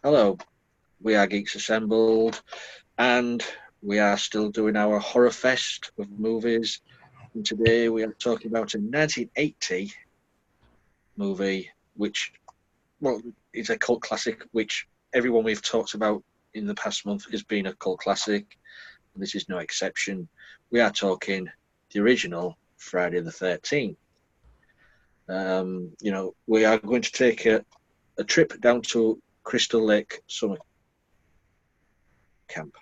Hello, we are Geeks Assembled, and we are still doing our horror fest of movies. And today we are talking about a 1980 movie, which, well, is a cult classic, which everyone we've talked about in the past month has been a cult classic. And this is no exception. We are talking the original Friday the 13th. We are going to take a trip down to Crystal Lake Summer Camp.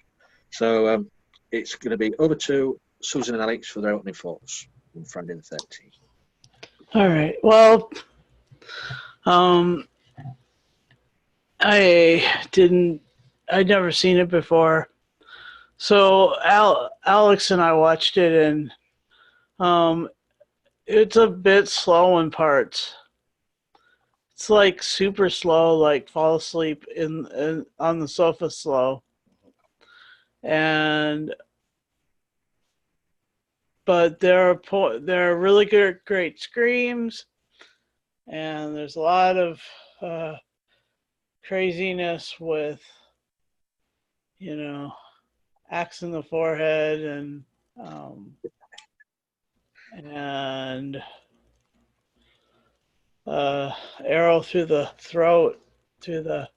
So it's going to be over to Susan and Alex for their opening thoughts on Friday the 13th. All right. Well, um, I'd never seen it before. So Alex and I watched it, and um, it's a bit slow in parts. It's like super slow, like fall asleep in on the sofa slow, and but there are really good, great screams, and there's a lot of uh, craziness with you know axe in the forehead um, and arrow through the throat, through the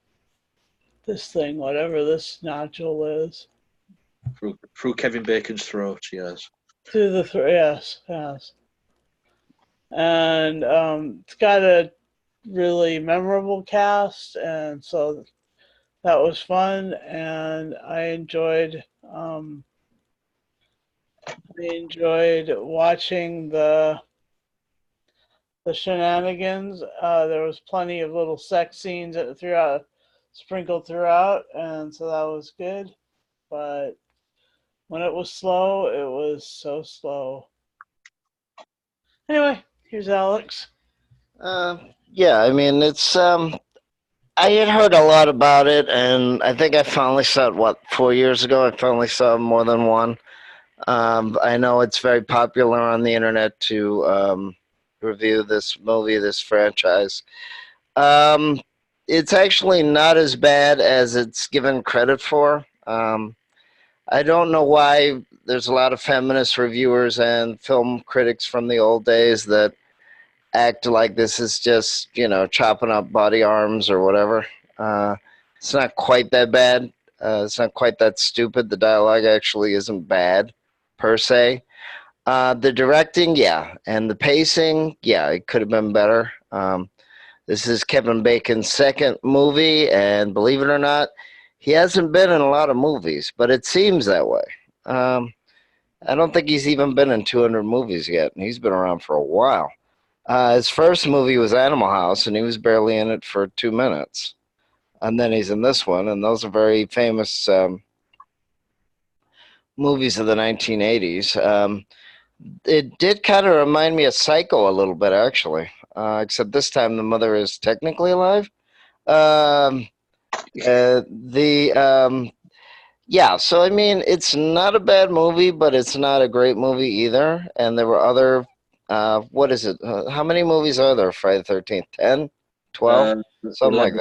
this thing, whatever this nodule is, Through Kevin Bacon's throat, yes. through the throat. Yes, yes, and it's got a really memorable cast, and so that was fun, and I enjoyed watching the shenanigans. There was plenty of little sex scenes throughout, sprinkled throughout, and so that was good. But when it was slow, it was so slow. Anyway, here's Alex. Uh, yeah, I mean, I had heard a lot about it, and I think I finally saw it, 4 years ago? I finally saw more than one. I know it's very popular on the internet to review this movie, this franchise. Um, it's actually not as bad as it's given credit for. I don't know why there's a lot of feminist reviewers and film critics from the old days that act like this is just, chopping up body arms or whatever. Uh, it's not quite that bad. It's not quite that stupid. The dialogue actually isn't bad per se. The directing, yeah, and the pacing, yeah, it could have been better. This is Kevin Bacon's second movie, and believe it or not, he hasn't been in a lot of movies, but it seems that way. Um, I don't think he's even been in 200 movies yet, and he's been around for a while. His first movie was Animal House, and he was barely in it for 2 minutes. And then he's in this one, and those are very famous movies of the 1980s. It did kind of remind me of Psycho a little bit, actually, except this time the mother is technically alive. Um, the Yeah, so I mean, it's not a bad movie, but it's not a great movie either. And there were other, what is it? How many movies are there? Friday the 13th? 10? 12? Uh, Something like 11,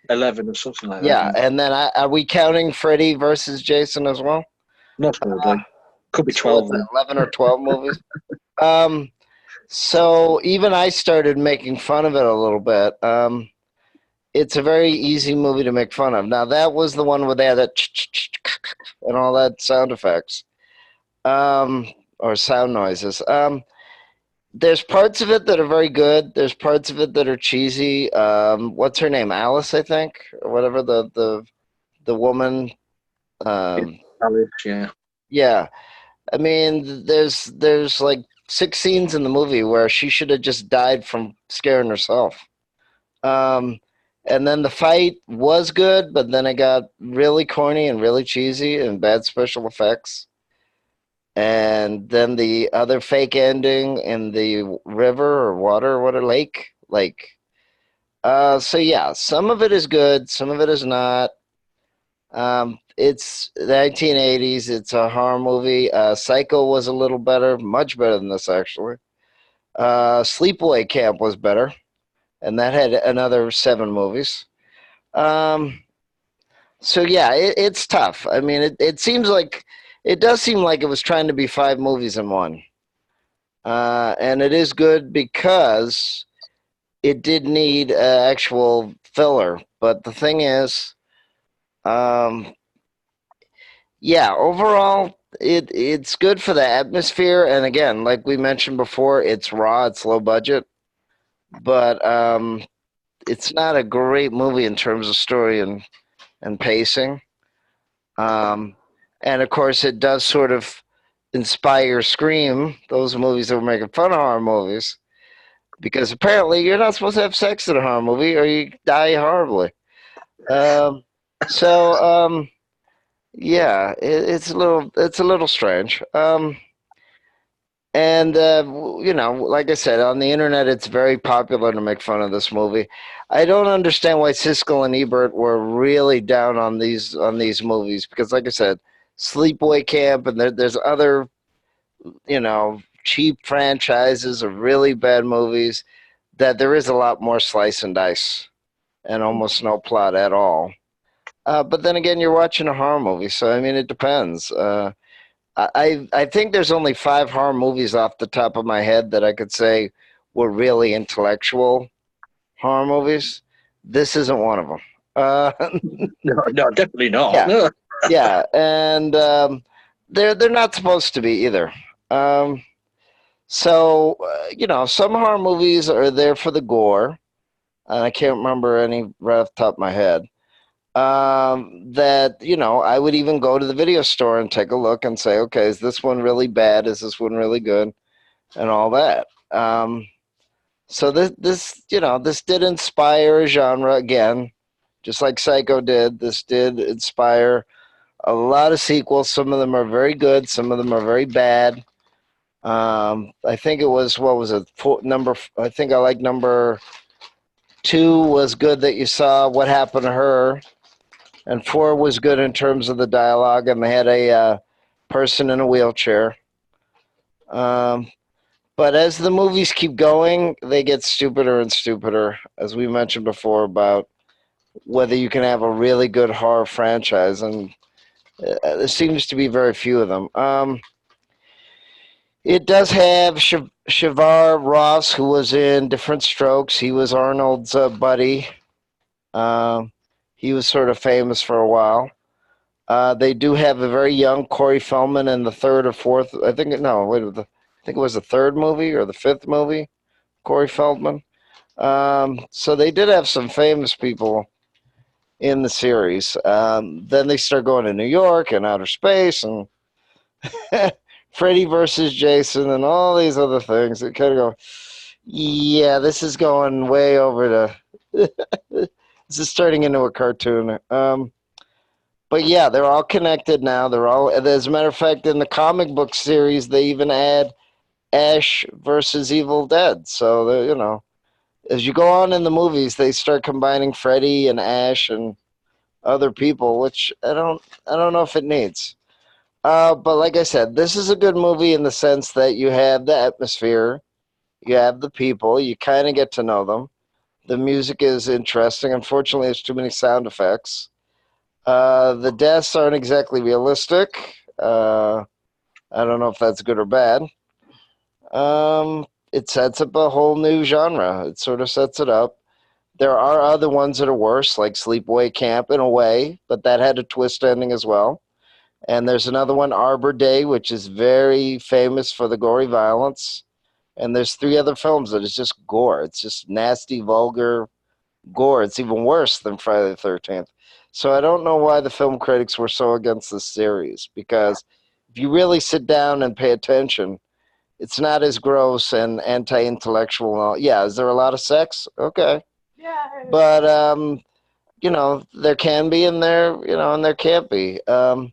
that. 11 or something like that, Yeah, yeah. and then are we counting Freddy versus Jason as well? Most probably. Could be So what's 12 that, then. 11 or 12 movies? Um, so even I started making fun of it a little bit. It's a very easy movie to make fun of. Now, that was the one where they had that and all that sound effects. Or sound noises. There's parts of it that are very good. There's parts of it that are cheesy. What's her name? Alice, I think, or whatever the woman. Yeah, Um, Alice, yeah. yeah, I mean, there's like 6 scenes in the movie where she should have just died from scaring herself. Um, and then the fight was good, but then it got really corny and really cheesy and bad special effects. And then the other fake ending in the river or water or what, a lake. So yeah, some of it is good, some of it is not. It's the 1980s. It's a horror movie. Psycho was a little better, much better than this actually. Sleepaway Camp was better, and that had another 7 movies. Um, So yeah, it's tough. I mean, it seems like it does seem like it was trying to be 5 movies in one, and it is good because it did need actual filler. But the thing is, um, yeah, overall, it's good for the atmosphere. And again, like we mentioned before, it's raw, it's low budget, but it's not a great movie in terms of story and pacing. Um, and of course, it does sort of inspire Scream, those movies that were making fun of horror movies, because apparently you're not supposed to have sex in a horror movie or you die horribly. Um, so yeah, it's a little strange. And you know, like I said, on the internet, it's very popular to make fun of this movie. I don't understand why Siskel and Ebert were really down on these movies because, like I said, Sleepaway Camp and there's other, you know, cheap franchises of really bad movies that there is a lot more slice and dice and almost no plot at all. But then again, you're watching a horror movie, so I mean, it depends. I think there's only 5 horror movies off the top of my head that I could say were really intellectual horror movies. This isn't one of them. Uh, No, no, definitely not. yeah, No. yeah, and they're not supposed to be either. Um, so you know, some horror movies are there for the gore, and I can't remember any right off the top of my head. That you know, I would even go to the video store and take a look and say, okay, is this one really bad? Is this one really good? And all that. So this you know, this did inspire a genre again, just like Psycho did. This did inspire a lot of sequels. Some of them are very good. Some of them are very bad. I think it was what was it? Number. I think I like number 2 was good that you saw what happened to her, and 4 was good in terms of the dialogue, and they had a person in a wheelchair. Um, but as the movies keep going, they get stupider and stupider, as we mentioned before about whether you can have a really good horror franchise, and there seems to be very few of them. It does have Shavar Ross, who was in Different Strokes. He was Arnold's buddy. Um, he was sort of famous for a while. They do have a very young Corey Feldman in the third or fourth. I think no, wait, I think it was the third movie or the fifth movie. Corey Feldman. So they did have some famous people in the series. Then they start going to New York and outer space and Freddy versus Jason and all these other things. It kind of go, yeah, this is going way over to. This is turning into a cartoon. But yeah, they're all connected now. They're all, as a matter of fact, in the comic book series, they even add Ash versus Evil Dead. So you know, as you go on in the movies, they start combining Freddy and Ash and other people, which I don't know if it needs. But like I said, this is a good movie in the sense that you have the atmosphere, you have the people, you kind of get to know them. The music is interesting. Unfortunately, there's too many sound effects. The deaths aren't exactly realistic. I don't know if that's good or bad. It sets up a whole new genre. It sort of sets it up. There are other ones that are worse, like Sleepaway Camp in a way, but that had a twist ending as well. And there's another one, Arbor Day, which is very famous for the gory violence. And there's 3 other films that is just gore. It's just nasty, vulgar gore. It's even worse than Friday the 13th. So I don't know why the film critics were so against this series, because if you really sit down and pay attention, it's not as gross and anti-intellectual. Yeah, is there a lot of sex? Okay. Yeah. But you know, there can be and there, you know, and there can't be. And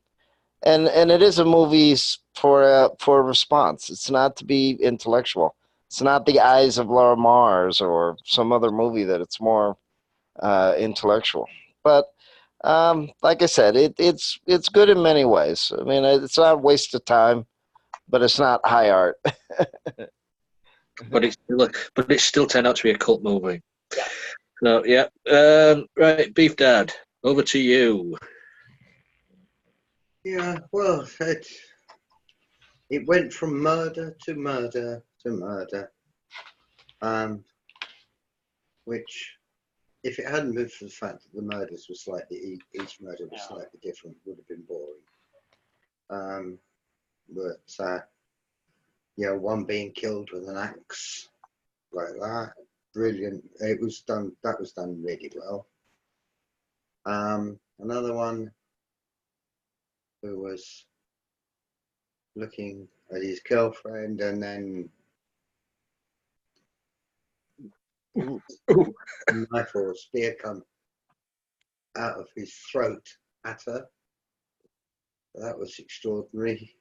it is a movie for a response. It's not to be intellectual. It's not The Eyes of Laura Mars or some other movie that it's more intellectual. But like I said, it's good in many ways. I mean, it's not a waste of time, but it's not high art. But it's still turned out to be a cult movie. So yeah. Right, Beef Dad, over to you. Yeah, well, it went from murder to murder to murder, which, if it hadn't been for the fact that the murders were each murder was slightly different, would have been boring. But yeah, one being killed with an axe like that, brilliant. That was done really well. Another one who was looking at his girlfriend and then a knife or a spear come out of his throat at her. That was extraordinary.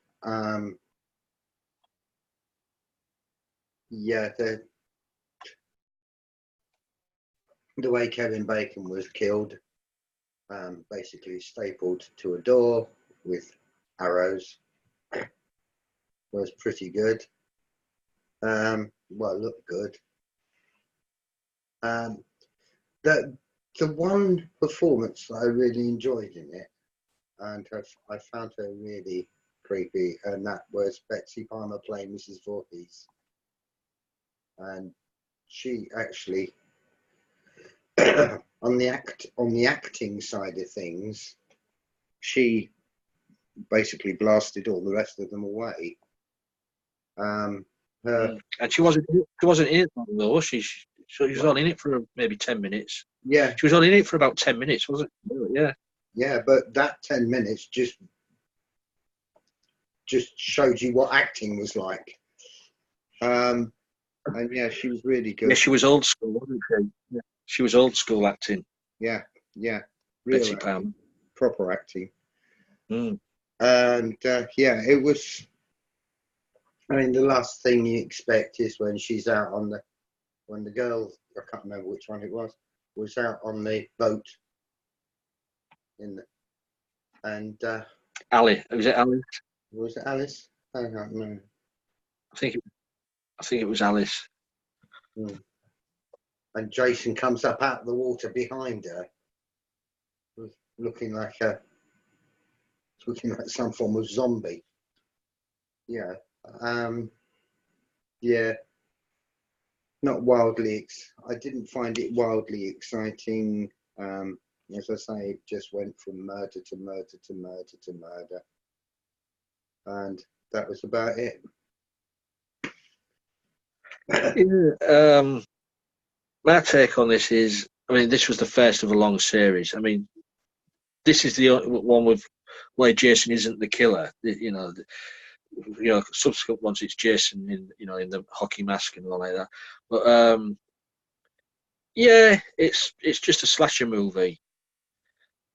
Yeah, the way Kevin Bacon was killed, basically stapled to a door with arrows, was pretty good. Well, it looked good. The one performance that I really enjoyed in it, and I found her really creepy, and that was Betsy Palmer playing Mrs. Voorhees. And she actually, on the acting side of things, she basically blasted all the rest of them away. And she wasn't in it long though, was she? She was only in it for maybe 10 minutes. Yeah, she was only in it for about 10 minutes, wasn't it? Yeah. Yeah, but that 10 minutes just showed you what acting was like. And yeah, she was really good. Yeah, she was old school, wasn't she? Yeah. She was old school acting. Yeah, real Betsy acting, Palmer. proper acting. Mm. And yeah, it was. I mean, the last thing you expect is when she's out on when the girl, I can't remember which one it was out on the boat and Ali, was it Alice? Was it Alice? I don't know. I think it was Alice. And Jason comes up out of the water behind her, looking like some form of zombie. Yeah. Yeah. Not wildly. I didn't find it wildly exciting. As I say, it just went from murder to murder to murder to murder, and that was about it. Yeah, my take on this is, I mean, this was the first of a long series. I mean, this is the one with where Jason isn't the killer. Subsequent ones it's Jason in the hockey mask and all like that. But yeah, it's just a slasher movie.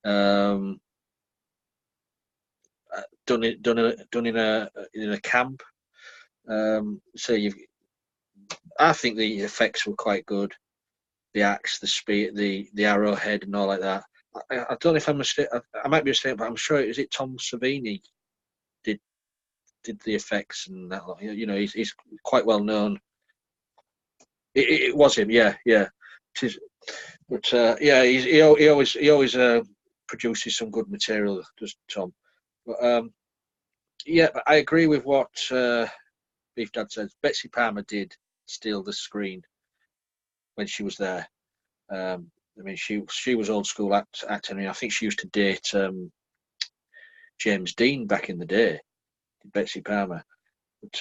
Done in a camp. So I think the effects were quite good. The axe, the spear, the arrowhead, and all like that. I don't know if I'm mistaken. I might be mistaken, but I'm sure it was Tom Savini did the effects and that. He's quite well known. It was him, yeah. But yeah, he always produces some good material, does Tom. But yeah, but I agree with what Beef Dad says. Betsy Palmer did steal the screen when she was there. I mean, she was old school acting. I think she used to date James Dean back in the day, Betsy Palmer. But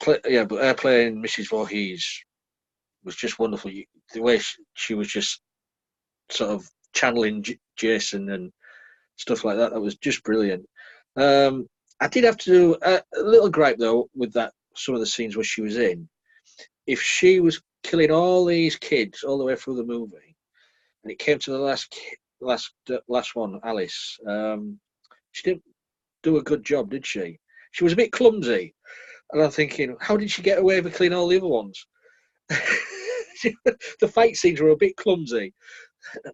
but her playing Mrs. Voorhees was just wonderful. The way she was just sort of channeling Jason and stuff like that. That was just brilliant. I did have to do a little gripe though with that. Some of the scenes where she was in, if she was killing all these kids all the way through the movie, and it came to the last one, Alice, she didn't do a good job, did she? She was a bit clumsy, and I'm thinking, how did she get away with killing all the other ones? The fight scenes were a bit clumsy.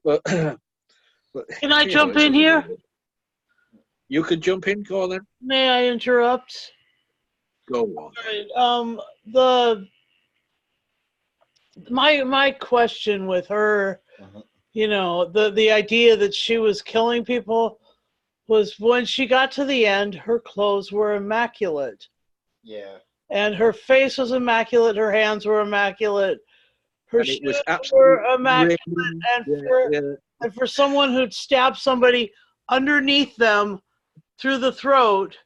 But can I jump in here? You could jump in. Go on then. May I interrupt? Go on. Right, my question with her, the idea that she was killing people was when she got to the end, her clothes were immaculate. Yeah. And her face was immaculate, her hands were immaculate, her And it was shoes absolutely were immaculate, raining. and Yeah, for yeah. and for someone who'd stabbed somebody underneath them through the throat,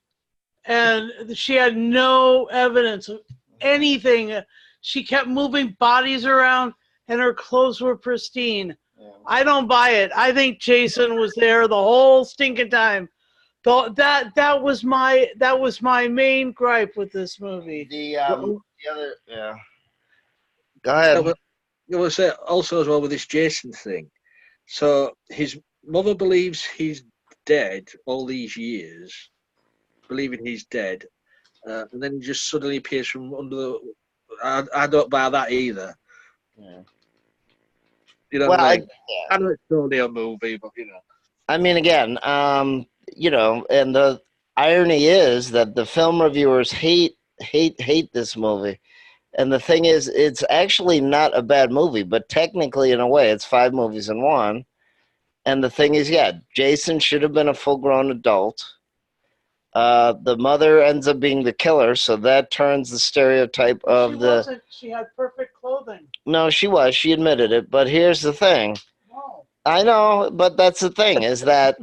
and she had no evidence of anything. She kept moving bodies around, and her clothes were pristine. Yeah. I don't buy it. I think Jason was there the whole stinking time. That was my main gripe with this movie. The Well, other, yeah. Go ahead. you will say also as well with this Jason thing. So his mother believes he's dead all these years, believing he's dead, and then he just suddenly appears from under the. I don't buy that either. Yeah. You know Well, what I mean? yeah. I know it's only a movie, but you know. I mean, again, you know, and the irony is that the film reviewers hate this movie. And the thing is, it's actually not a bad movie, but technically, in a way, it's 5 movies in one. And the thing is, yeah, Jason should have been a full-grown adult. The mother ends up being the killer, so that turns the stereotype of She the. wasn't. She had perfect clothing. No, she was. She admitted it. But here's the thing. No. I know, but that's the thing is that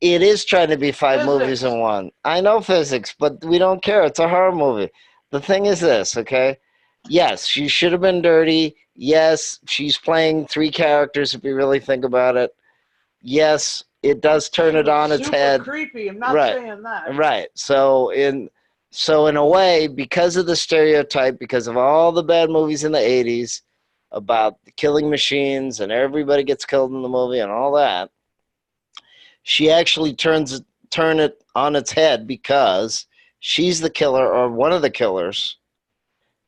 it is trying to be 5 movies Physics. in one. I know physics, but we don't care. It's a horror movie. The thing is this, okay? Yes, she should have been dirty. Yes, she's playing 3 characters if you really think about it. Yes, it does turn She it was on its super head. creepy. I'm not Right. saying that. Right. So in a way, because of the stereotype, because of all the bad movies in the 80s about the killing machines and everybody gets killed in the movie and all that, she actually turn it on its head because she's the killer or one of the killers.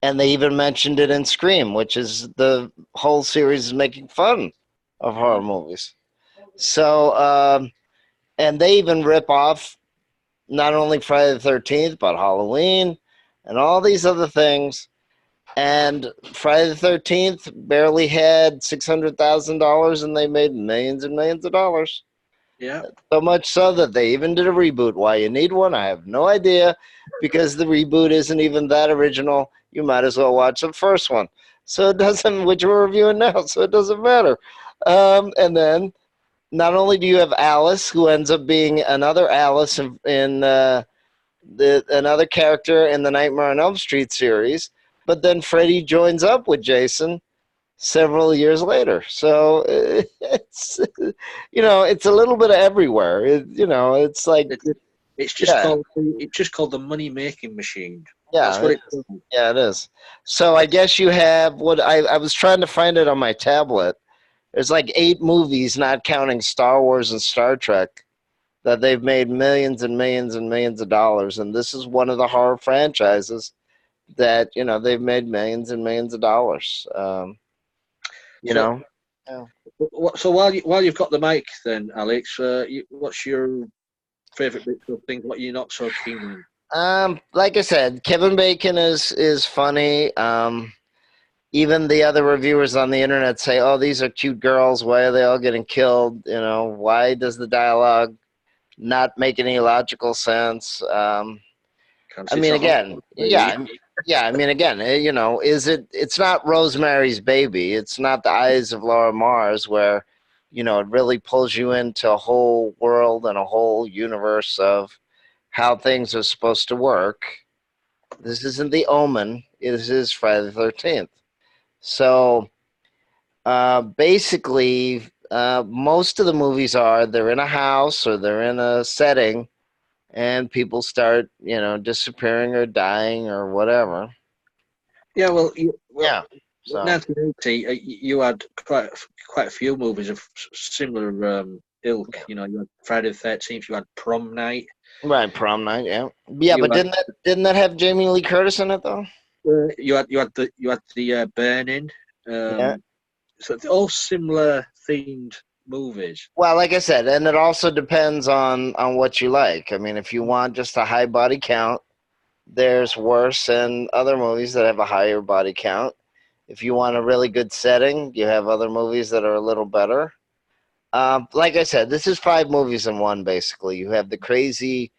And they even mentioned it in Scream, which is the whole series is making fun of horror movies. So, and they even rip off not only Friday the 13th, but Halloween and all these other things. And Friday the 13th barely had $600,000 and they made millions and millions of dollars. Yeah. So much so that they even did a reboot. Why you need one, I have no idea, because the reboot isn't even that original. You might as well watch the first one. So it doesn't, which we're reviewing now, so it doesn't matter. And then not only do you have Alice, who ends up being another Alice in another character in the Nightmare on Elm Street series, but then Freddy joins up with Jason several years later. So it's it's a little bit of everywhere. It's like It's just yeah, called the money making machine. That's yeah, what it's called. yeah, it is. So I guess you have what I was trying to find it on my tablet. There's like 8 movies, not counting Star Wars and Star Trek, that they've made millions and millions and millions of dollars, and this is one of the horror franchises that they've made millions and millions of dollars. You So, know. Yeah. so while you've got the mic, then Alex, what's your favourite bits of things? What you're not so keen on? Like I said, Kevin Bacon is funny. Even the other reviewers on the internet say, "Oh, these are cute girls. Why are they all getting killed? Why does the dialogue not make any logical sense?" I mean, again, yeah. I mean, again, it's not Rosemary's Baby. It's not The Eyes of Laura Mars, where it really pulls you into a whole world and a whole universe of how things are supposed to work. This isn't The Omen. This is Friday the 13th. So basically, most of the movies they're in a house or they're in a setting, and people start disappearing or dying or whatever. Yeah, well, Yeah. So 1980, you had quite a few movies of similar ilk. Yeah. You had Friday the 13th. You had Prom Night. right, Prom Night. Yeah, You but had didn't that have Jamie Lee Curtis in it though? you had the Burning. Yeah. So they're all similar themed movies. Well, like I said, and it also depends on what you like. I mean, if you want just a high body count, there's worse and other movies that have a higher body count. If you want a really good setting, you have other movies that are a little better. Like I said, this is 5 movies in one. Basically, you have the crazy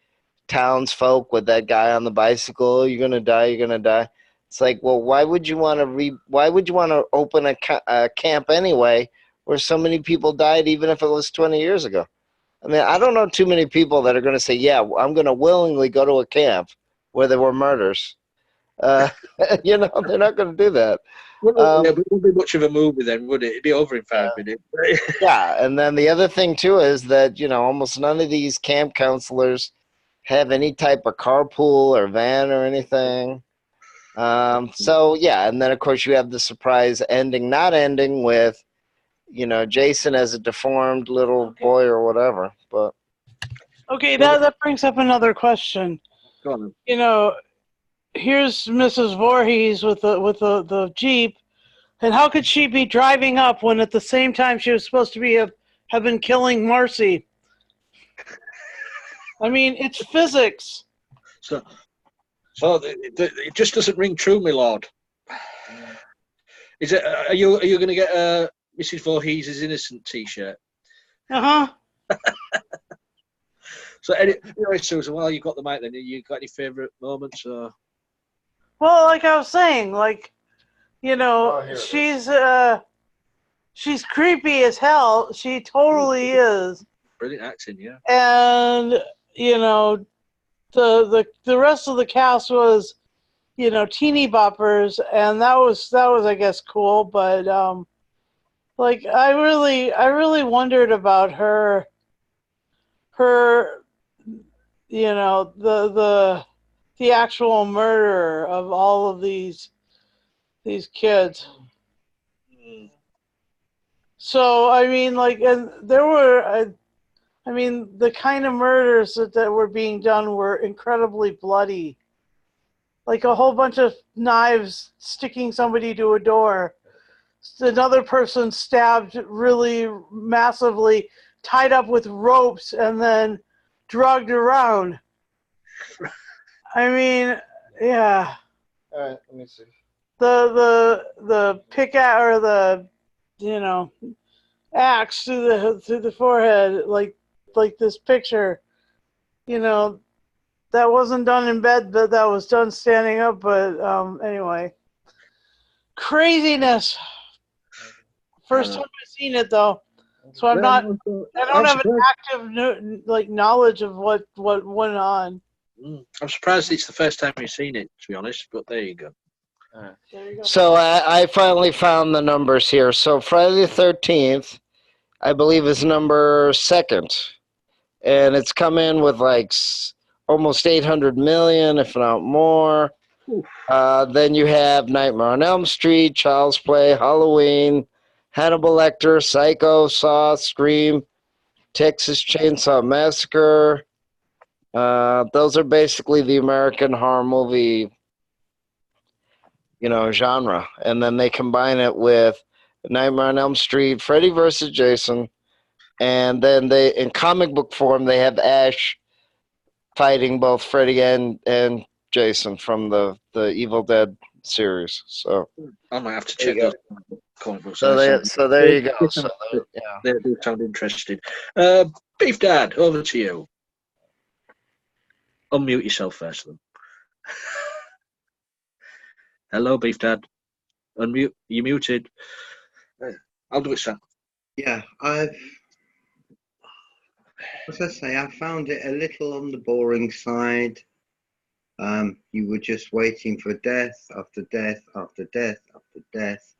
townsfolk with that guy on the bicycle. You're gonna die. You're gonna die. It's like, well, why would you want to Why would you want to open a camp anyway, where so many people died, even if it was 20 years ago? I mean, I don't know too many people that are going to say, "Yeah, I'm going to willingly go to a camp where there were murders." Uh, they're not going to do that. Yeah, but it wouldn't be much of a movie then, would it? It'd be over in 5 minutes. Yeah, and then the other thing too is that almost none of these camp counselors have any type of carpool or van or anything. So yeah, and then of course you have the surprise ending, not ending with Jason as a deformed little boy or whatever. But Okay, that brings up another question. Go on. Here's Mrs. Voorhees with the Jeep, and how could she be driving up when at the same time she was supposed to have been killing Marcy? I mean, it's physics. So it just doesn't ring true, my lord. Is it? Are you going to get a Mrs. Voorhees is innocent T-shirt? So anyway, Susan, while you got the mic, then you got any favourite moments? Or? Well, like I was saying, she's creepy as hell. She totally is. Brilliant acting, yeah. And the rest of the cast was teeny boppers, and that was I guess cool. But I really wondered about her the actual murder of all of these kids. So I mean, and there were the kind of murders that were being done were incredibly bloody, like a whole bunch of knives sticking somebody to a door, another person stabbed really massively, tied up with ropes, and then drugged around. I mean, yeah. All right, let me see. The pickaxe or the axe through the forehead, like this picture, that wasn't done in bed, but that was done standing up. But anyway, craziness. First time I've seen it though, so I don't have an active knowledge of what went on. I'm surprised it's the first time you've seen it, to be honest. But there you go. There you go. So I finally found the numbers here. So Friday the 13th, I believe, is number 2nd, and it's come in with almost 800 million, if not more. Then you have Nightmare on Elm Street, Child's Play, Halloween, Hannibal Lecter, Psycho, Saw, Scream, Texas Chainsaw Massacre. Those are basically the American horror movie, genre. And then they combine it with Nightmare on Elm Street, Freddy vs. Jason, and then in comic book form, they have Ash fighting both Freddy and Jason from the Evil Dead series. So I might have to check those comic books. So there you go. So they do sound interesting. Beef Dad, over to you. Unmute yourself first, then. Hello, Beef Dad. Unmute. You muted. I'll do it, Sam. Yeah, as I say, I found it a little on the boring side. You were just waiting for death after death after death after death.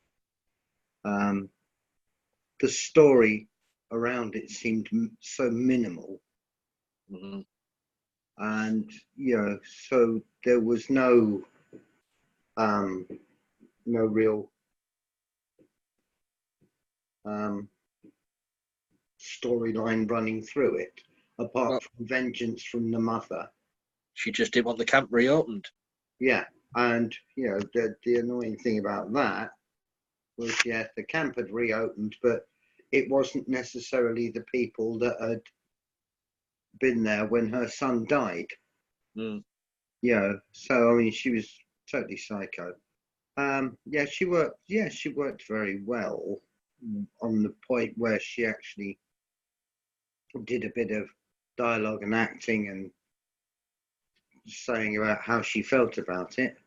The story around it seemed so minimal. Mm-hmm. And so there was no real storyline running through it, apart from vengeance from the mother. She just didn't want the camp reopened. Yeah, and the annoying thing about that was, the camp had reopened, but it wasn't necessarily the people that had been there when her son died. So I mean, she was totally psycho. She worked very well on the point where she actually did a bit of dialogue and acting and saying about how she felt about it.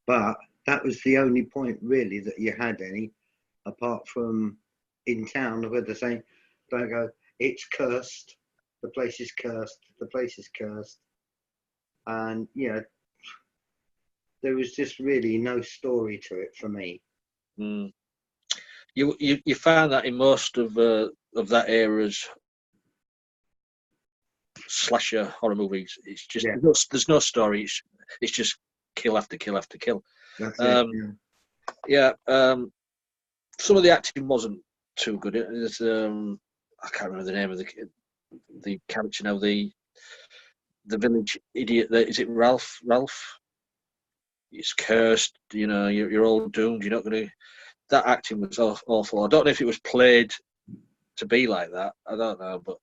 But that was the only point really that you had any, apart from in town where they're saying, don't go, it's cursed, the place is cursed, the place is cursed. And there was just really no story to it for me. Mm. You found that in most of that era's slasher horror movies. It's just there's no story. It's just kill after kill after kill. That's it. Some of the acting wasn't too good. It's, I can't remember the name of the character now. The village idiot. Is it Ralph? Ralph. It's cursed. You're all doomed. You're not going to. That acting was awful. I don't know if it was played to be like that. I don't know, but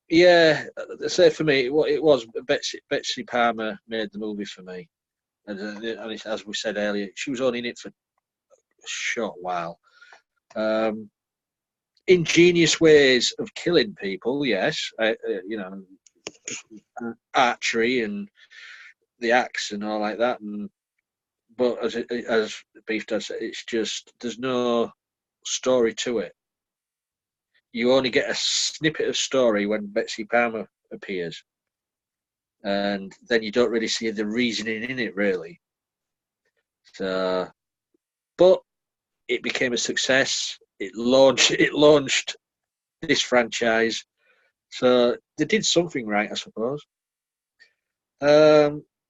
yeah. Say for me, it was Betsy Palmer made the movie for me, and as we said earlier, she was only in it for a short while. Ingenious ways of killing people, yes. Archery and the axe and all like that, but as Beef does, it's just there's no story to it. You only get a snippet of story when Betsy Palmer appears, and then you don't really see the reasoning in it, really. So, but it became a success. It launched this franchise, so they did something right, I suppose.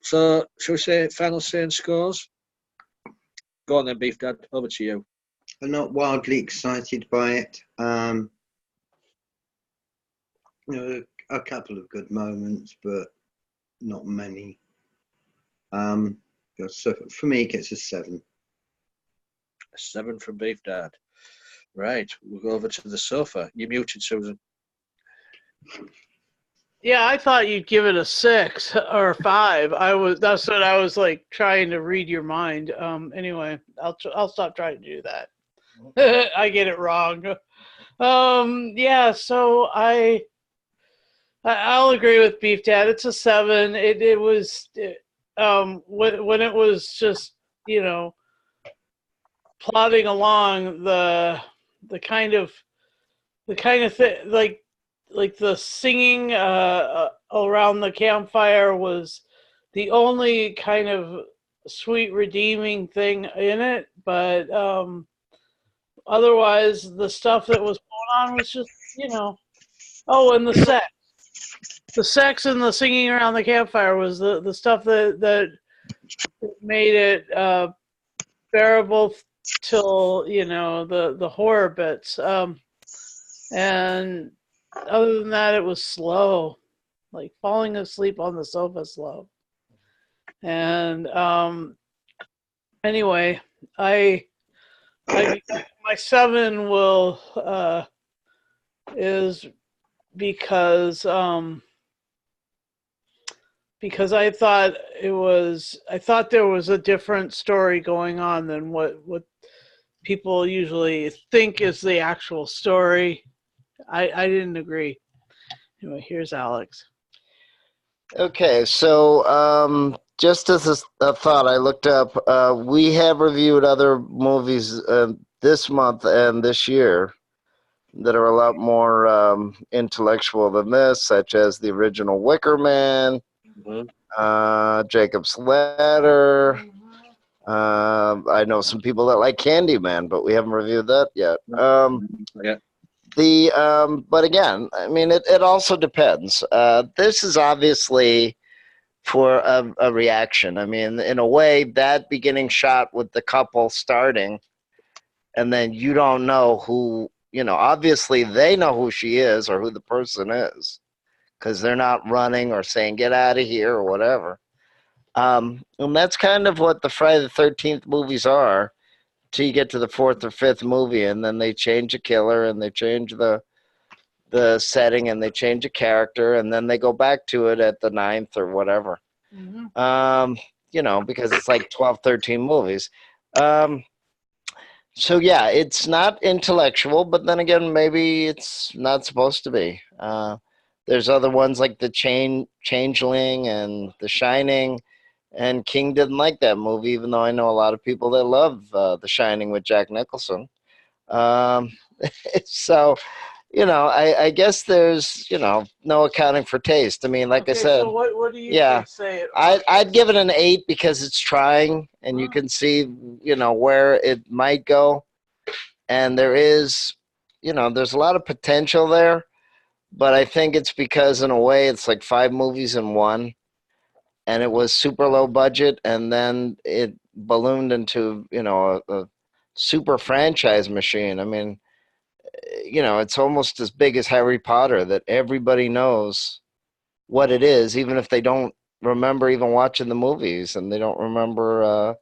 So, shall we say final say and scores? Go on then, Beef Dad. Over to you. I'm not wildly excited by it. A couple of good moments, but not many. So for me, it gets a 7. A 7 from Beef Dad. Right, we'll go over to the sofa. You're muted, Susan. Yeah, I thought you'd give it a 6 or 5. That's what I was like trying to read your mind. Anyway, I'll stop trying to do that. I get it wrong. Yeah, so I'll agree with Beef Dad. It's a 7. It was when it was just plodding along the kind of thing like the singing around the campfire was the only kind of sweet redeeming thing in it, but otherwise the stuff that was going on was just oh, and the sex and the singing around the campfire was the stuff that made it bearable till the horror bits, and other than that, it was slow, like falling asleep on the sofa slow. And anyway, I my 7 will is because I thought there was a different story going on than what people usually think is the actual story. I didn't agree. Anyway, here's Alex. Okay, so just as a thought, I looked up. We have reviewed other movies this month and this year that are a lot more intellectual than this, such as the original Wicker Man, Jacob's Ladder. I know some people that like Candyman, but we haven't reviewed that yet. But again, I mean, it also depends. This is obviously for a reaction. I mean, in a way, that beginning shot with the couple starting, and then you don't know who, obviously they know who she is or who the person is, because they're not running or saying, get out of here or whatever. And that's kind of what the Friday the 13th movies are, till you get to the 4th or 5th movie, and then they change a killer and they change the setting and they change a character, and then they go back to it at the 9th or whatever. Mm-hmm. Because it's like 12, 13 movies. So yeah, it's not intellectual, but then again, maybe it's not supposed to be. There's other ones like the Changeling and The Shining, and King didn't like that movie, even though I know a lot of people that love The Shining with Jack Nicholson. Um, so I guess there's no accounting for taste. I mean, like I Okay, said, so what do you yeah, think say it? I'd give it an 8 because it's trying, and you can see where it might go, and there's a lot of potential there, but I think it's because in a way it's like 5 movies in one, and it was super low budget, and then it ballooned into a super franchise machine. I mean, it's almost as big as Harry Potter, that everybody knows what it is, even if they don't remember even watching the movies, and they don't remember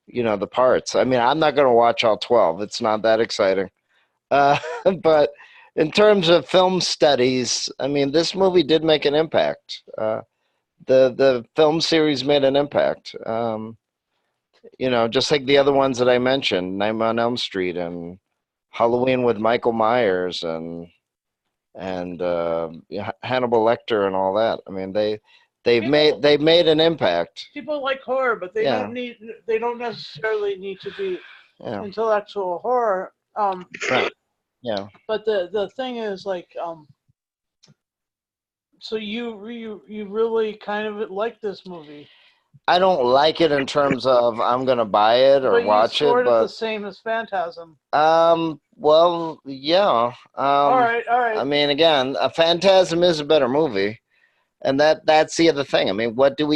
the parts. I mean, I'm not going to watch all 12. It's not that exciting. Uh, but in terms of film studies, I mean, this movie did make an impact. The film series made an impact. Just like the other ones that I mentioned, Nightmare on Elm Street and Halloween with Michael Myers and Hannibal Lecter and all that. I mean, they've made an impact. People like horror, but they Yeah. don't necessarily need to be Yeah. intellectual horror. Right. Yeah. But the thing is, like, so you really kind of like this movie, I don't like it in terms of I'm gonna buy it or but you watch it, scored it the but same as Phantasm. well, yeah. All right. I mean, again, a Phantasm is a better movie, and that's the other thing. I mean, what do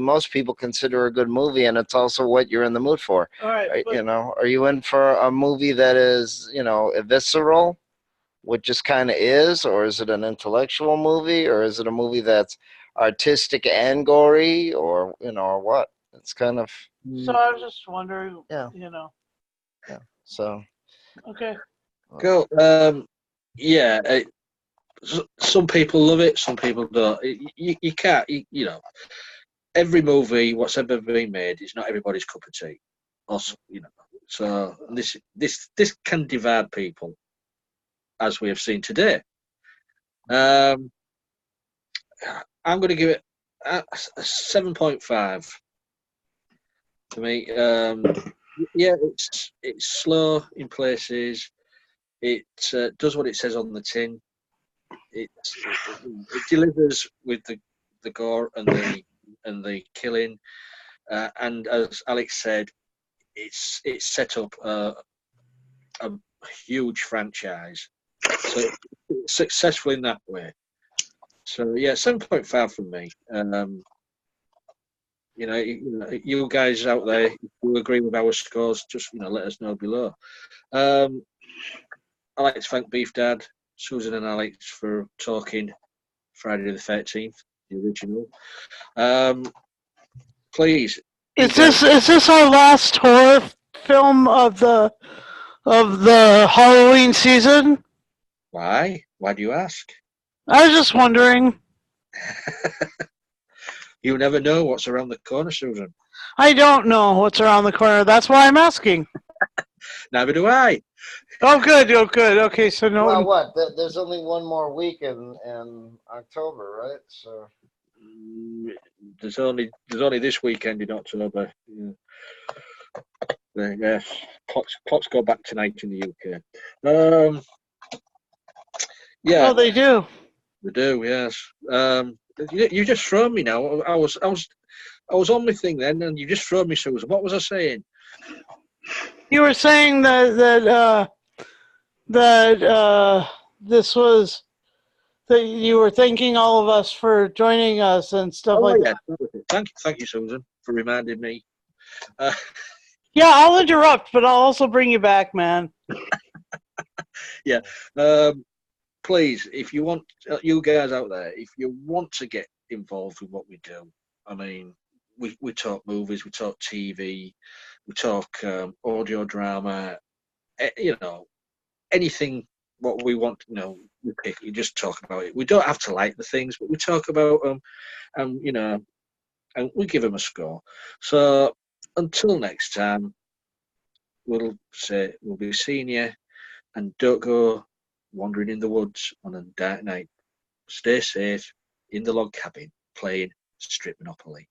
most people consider a good movie? And it's also what you're in the mood for. All right. But, Are you in for a movie that is, visceral, which just kind of is, or is it an intellectual movie, or is it a movie that's artistic and gory, or what? It's kind of, so I was just wondering. Yeah. Yeah. So Okay. Cool. Yeah. Some people love it. Some people don't. You can't. Every movie, what's ever been made, is not everybody's cup of tea. Also, So this can divide people, as we have seen today. I'm going to give it a 7.5 to me. Yeah, it's slow in places. It does what it says on the tin. It delivers with the gore and the killing. And as Alex said, it's set up a huge franchise, so it's successful in that way. So yeah, 7.5 from me. You guys out there, if you agree with our scores, just let us know below. I'd like to thank Beef Dad, Susan, and Alex for talking Friday the 13th, the original. Please, Is this our last horror film of the Halloween season? why? Why do you ask? I was just wondering. You never know what's around the corner, Susan. I don't know what's around the corner. That's why I'm asking. Neither do I. Oh, good. Okay, so no. well, what? There's only one more week in October, right? So There's only this weekend in October. Yeah. Clocks go back tonight in the UK. Yeah. Oh, they do. They do. Yes. You just thrown me now. I was on my thing then, and you just thrown me, Susan. What was I saying? You were saying that this was that you were thanking all of us for joining us and stuff like that. That was it. Thank you, Susan, for reminding me. Yeah, I'll interrupt, but I'll also bring you back, man. Yeah. Please, if you want, you guys out there, if you want to get involved with what we do, I mean, we talk movies, we talk TV, we talk audio drama, anything what we want, we pick, we just talk about it. We don't have to like the things, but we talk about them, and we give them a score. So until next time, we'll say we'll be seeing you, and don't go wandering in the woods on a dark night. Stay safe in the log cabin playing Strip Monopoly.